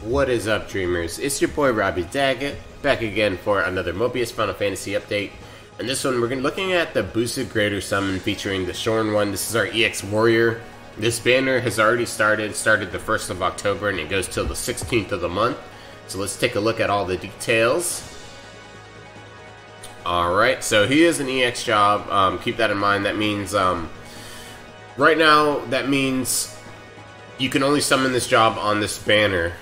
What is up, dreamers? It's your boy Robbie Daggett, back again for another Mobius Final Fantasy update. And this one, we're looking at the boosted greater summon featuring the Shorn one. This is our EX Warrior. This banner has already started the 1st of October, and it goes till the 16th of the month. So let's take a look at all the details. Alright, so he is an EX job. Keep that in mind. That means, right now, that means you can only summon this job on this banner.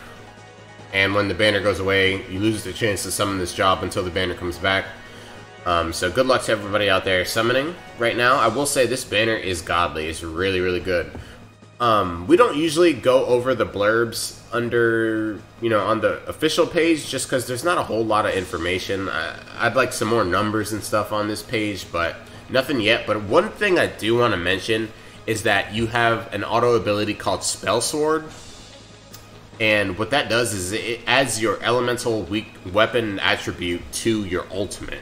And when the banner goes away, you lose the chance to summon this job until the banner comes back. So good luck to everybody out there summoning right now. I will say this banner is godly. It's really, really good. We don't usually go over the blurbs under, on the official page just because there's not a whole lot of information. I'd like some more numbers and stuff on this page, but nothing yet. But one thing I do want to mention is that you have an auto ability called Spell Sword. And what that does is it adds your elemental weapon attribute to your ultimate.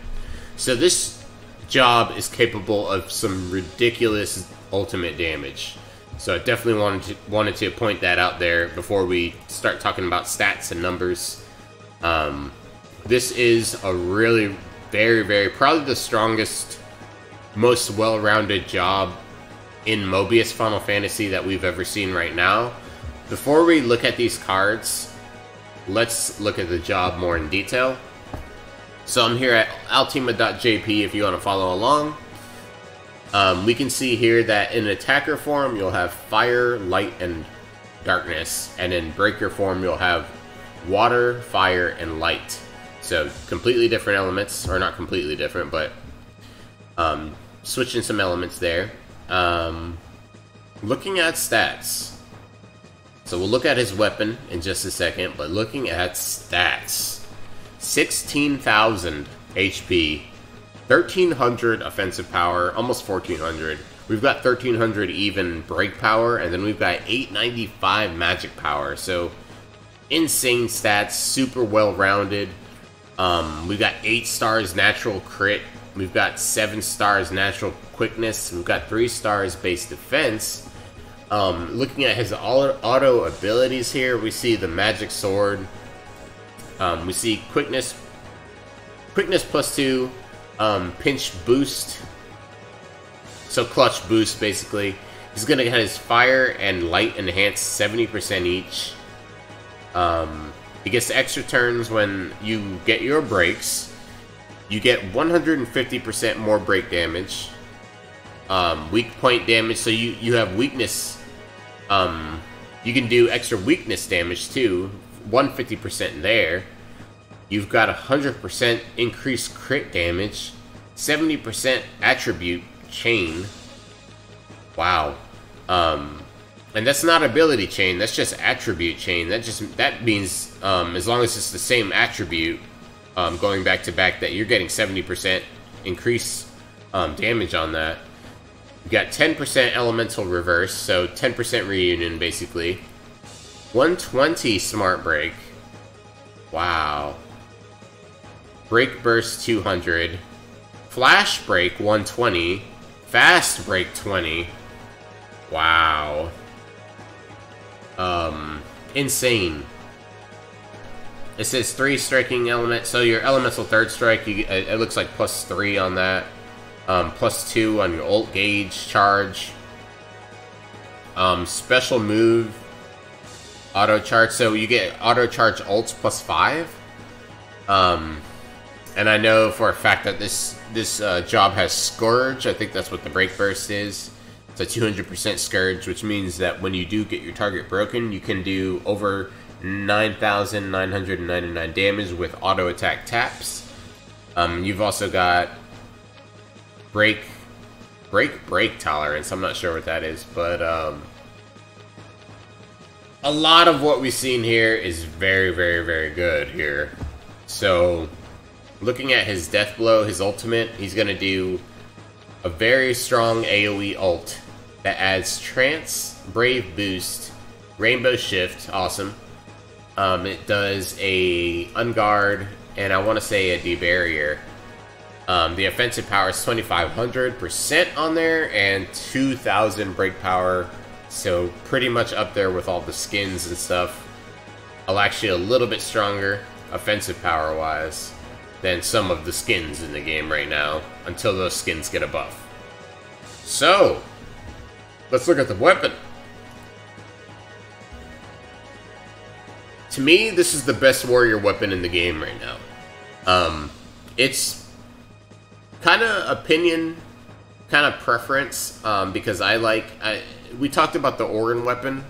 So this job is capable of some ridiculous ultimate damage. So I definitely wanted to point that out there before we start talking about stats and numbers. This is a really probably the strongest, most well-rounded job in Mobius Final Fantasy that we've ever seen right now. Before we look at these cards, let's look at the job more in detail. So I'm here at altima.jp if you want to follow along. We can see here that in attacker form, you'll have fire, light, and darkness. And in breaker form, you'll have water, fire, and light. So completely different elements, or not completely different, but switching some elements there. Looking at stats. So we'll look at his weapon in just a second, but looking at stats. 16,000 HP, 1,300 offensive power, almost 1,400. We've got 1,300 even break power, and then we've got 895 magic power. So insane stats, super well-rounded. We've got 8 stars natural crit. We've got 7 stars natural quickness. We've got 3 stars base defense. Looking at his auto abilities here, we see the magic sword. We see quickness +2, pinch boost, so clutch boost basically. He's gonna get his fire and light enhanced 70% each. He gets extra turns when you get your breaks. You get 150% more break damage. Weak point damage, so you have weakness. You can do extra weakness damage too, 150% there. You've got 100% increased crit damage, 70% attribute chain. Wow. And that's not ability chain, that's just attribute chain. That means as long as it's the same attribute, going back to back, that you're getting 70% increase damage on that. You got 10% elemental reverse, so 10% reunion basically. 120 smart break. Wow. Break burst 200. Flash break 120. Fast break 20. Wow. Insane. It says 3 striking element, so your elemental third strike, it looks like +3 on that. +2 on your ult gauge charge. Special move auto charge, so you get auto charge ults +5. And I know for a fact that this job has Scourge. I think that's what the break burst is. It's a 200% Scourge, which means that when you do get your target broken, you can do over 9,999 damage with auto attack taps. You've also got break tolerance. I'm not sure what that is, but a lot of what we've seen here is very good here. So looking at his death blow, his ultimate, he's gonna do a very strong AoE ult that adds trance, brave boost, rainbow shift, awesome. It does a unguard, and I want to say a debarrier. The offensive power is 2,500% on there, and 2,000 break power, so pretty much up there with all the skins and stuff. actually a little bit stronger, offensive power-wise, than some of the skins in the game right now, until those skins get a buff. So, let's look at the weapon. To me, this is the best warrior weapon in the game right now. It's kind of opinion, kind of preference, because we talked about the Orin weapon.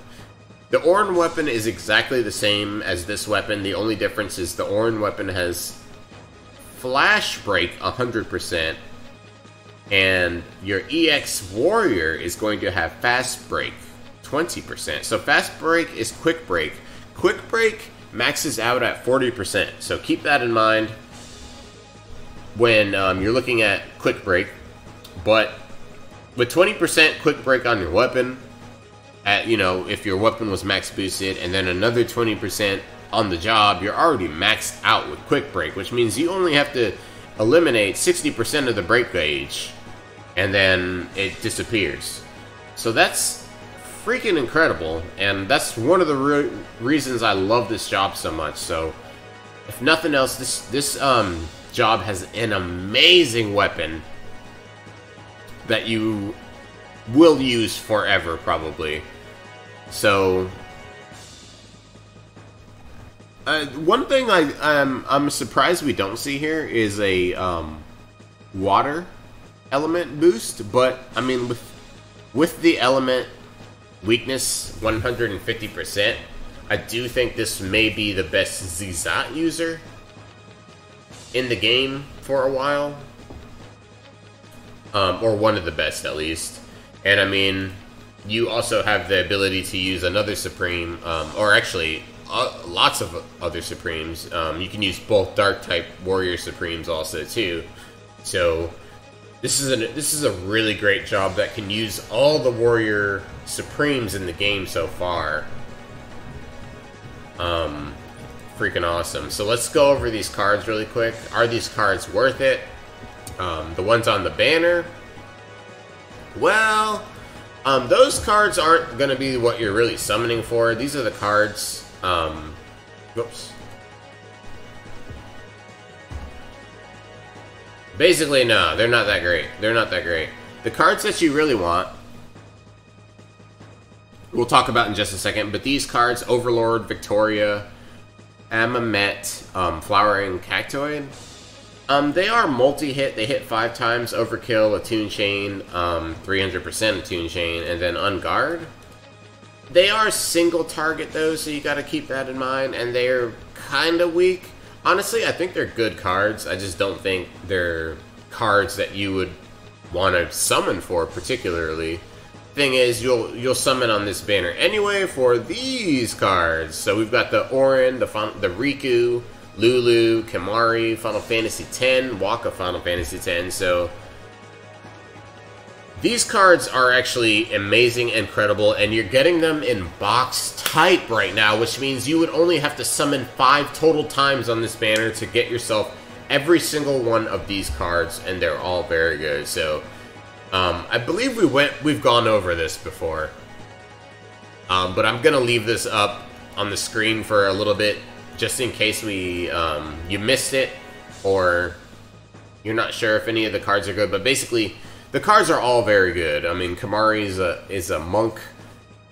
The Orin weapon is exactly the same as this weapon. The only difference is the Orin weapon has Flash Break 100%, and your EX Warrior is going to have Fast Break 20%. So Fast Break is Quick Break. Quick Break maxes out at 40%, so keep that in mind when you're looking at Quick Break. But with 20% Quick Break on your weapon, if your weapon was max boosted, and then another 20% on the job, you're already maxed out with Quick Break, which means you only have to eliminate 60% of the break gauge, and then it disappears. So that's freaking incredible, and that's one of the reasons I love this job so much. So, if nothing else, this job has an amazing weapon that you will use forever, probably. So, one thing I'm surprised we don't see here is a water element boost, but I mean with the element weakness 150%, I do think this may be the best Zizat user in the game for a while, or one of the best at least. And I mean, you also have the ability to use another Supreme, or actually lots of other Supremes. You can use both Dark type Warrior Supremes also too. So this is a really great job that can use all the Warrior Supremes in the game so far. Freaking awesome. So let's go over these cards really quick. Are these cards worth it? The ones on the banner, well, those cards aren't going to be what you're really summoning for. These are the cards, whoops. Basically, no, they're not that great. They're not that great. The cards that you really want, we'll talk about in just a second, but these cards, Overlord, Victoria, Amamet, Flowering Cactoid, they are multi-hit. They hit 5 times, Overkill, Attune Chain, 300% Attune Chain, and then Unguard. They are single target though, so you gotta keep that in mind, and they're kinda weak. Honestly, I think they're good cards. I just don't think they're cards that you would want to summon for particularly. Thing is, you'll summon on this banner anyway for these cards. So we've got the Orin, the Riku, Lulu, Kimari, Final Fantasy X, Waka Final Fantasy X. So these cards are actually amazing and credible, and you're getting them in box type right now, which means you would only have to summon 5 total times on this banner to get yourself every single one of these cards, and they're all very good. So I believe we've gone over this before, but I'm gonna leave this up on the screen for a little bit, just in case you missed it, or you're not sure if any of the cards are good. But basically, the cards are all very good. I mean, Kimari is a monk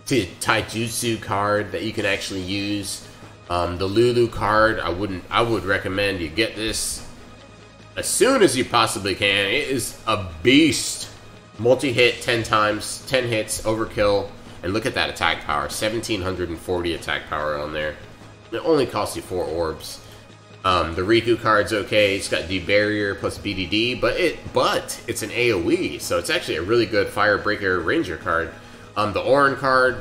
to taijutsu card that you can actually use. The Lulu card, I would recommend you get this as soon as you possibly can. It is a beast. Multi-hit 10 times, 10 hits, Overkill, and look at that attack power, 1740 attack power on there. It only costs you 4 orbs. The Riku card's okay. It's got D-Barrier plus BDD, but it's an AoE, so it's actually a really good Firebreaker Ranger card. The Orin card,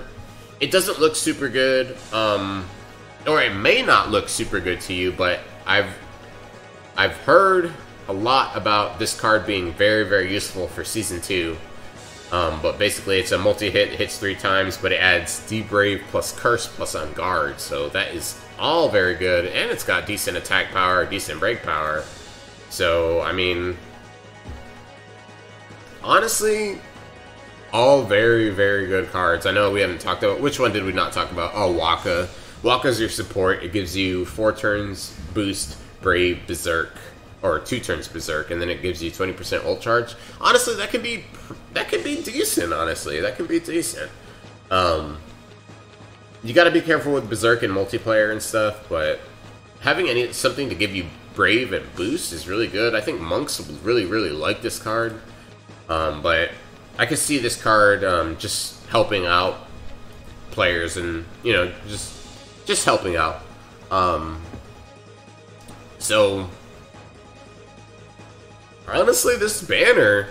it doesn't look super good, or it may not look super good to you, but I've heard a lot about this card being very, very useful for Season 2. But basically, it's a multi-hit, it hits 3 times, but it adds D-Brave plus Curse plus On Guard, so that is all very good, and it's got decent attack power, decent break power. So, I mean, honestly, all very, very good cards. I know we haven't talked about, which one did we not talk about? Oh, Waka. Walk as your support. It gives you 4 turns boost, Brave, Berserk, or 2 turns Berserk, and then it gives you 20% ult charge. Honestly, that could be decent. Honestly, that could be decent. You got to be careful with Berserk in multiplayer and stuff, but having something to give you Brave and boost is really good. I think monks will really like this card, but I could see this card just helping out players and, you know, just helping out. So honestly, this banner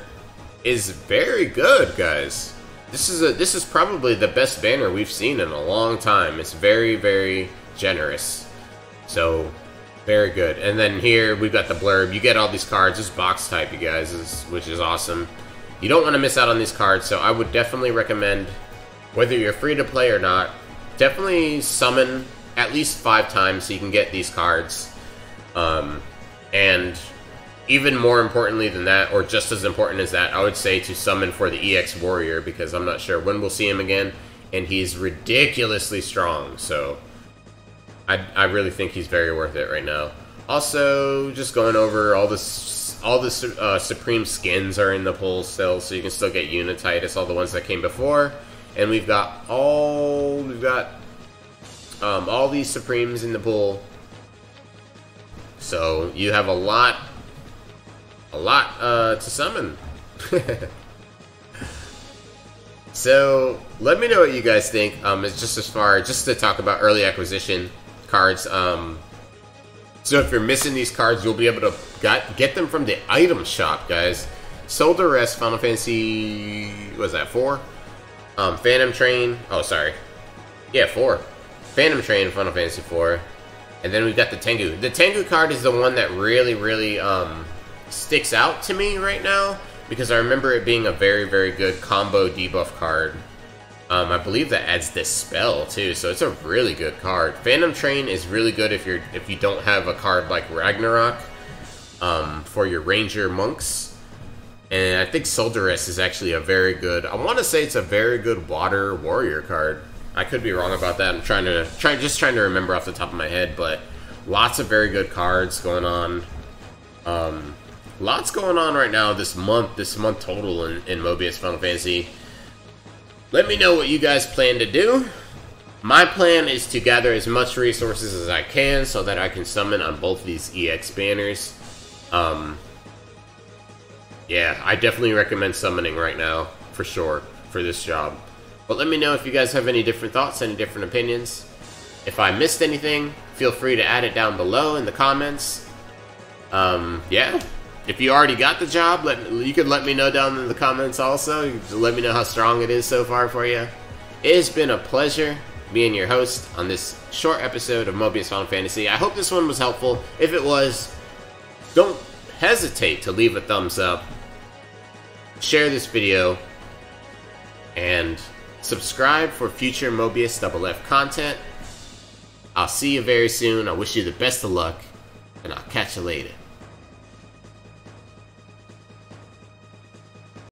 is very good, guys. This is probably the best banner we've seen in a long time. It's very generous. So very good. And then here we've got the blurb. You get all these cards. It's box type, you guys, which is awesome. You don't want to miss out on these cards, so I would definitely recommend, whether you're free to play or not, definitely summon at least 5 times so you can get these cards. And even more importantly than that, or just as important as that, I would say to summon for the EX Warrior, because I'm not sure when we'll see him again, and he's ridiculously strong, so I really think he's very worth it right now. Also, just going over all the Supreme skins are in the pool still, so you can still get Untitled, all the ones that came before, and we've got all these Supremes in the pool, so you have a lot to summon. So let me know what you guys think. It's just to talk about early acquisition cards. So if you're missing these cards, you'll be able to get them from the item shop, guys. Soul to Rest, Final Fantasy, what was that, 4? Phantom Train, oh sorry, yeah, 4. Phantom Train, Final Fantasy 4. And then we've got the Tengu. The Tengu card is the one that really sticks out to me right now, because I remember it being a very good combo debuff card. I believe that adds this spell too, so it's a really good card. Phantom Train is really good if you don't have a card like Ragnarok for your ranger monks. And I think Soldaris is actually a very good, I want to say it's a very good water warrior card. I could be wrong about that. I'm just trying to remember off the top of my head, but lots of very good cards going on. Lots going on right now this month total in Mobius Final Fantasy. Let me know what you guys plan to do. My plan is to gather as much resources as I can so that I can summon on both these EX banners. Yeah, I definitely recommend summoning right now, for sure, for this job. But let me know if you guys have any different thoughts, any different opinions. If I missed anything, feel free to add it down below in the comments. Yeah. If you already got the job, you could let me know down in the comments also. You can let me know how strong it is so far for you. It has been a pleasure being your host on this short episode of Mobius Final Fantasy. I hope this one was helpful. If it was, don't hesitate to leave a thumbs up, share this video, and subscribe for future Mobius FF content. I'll see you very soon. I wish you the best of luck, and I'll catch you later.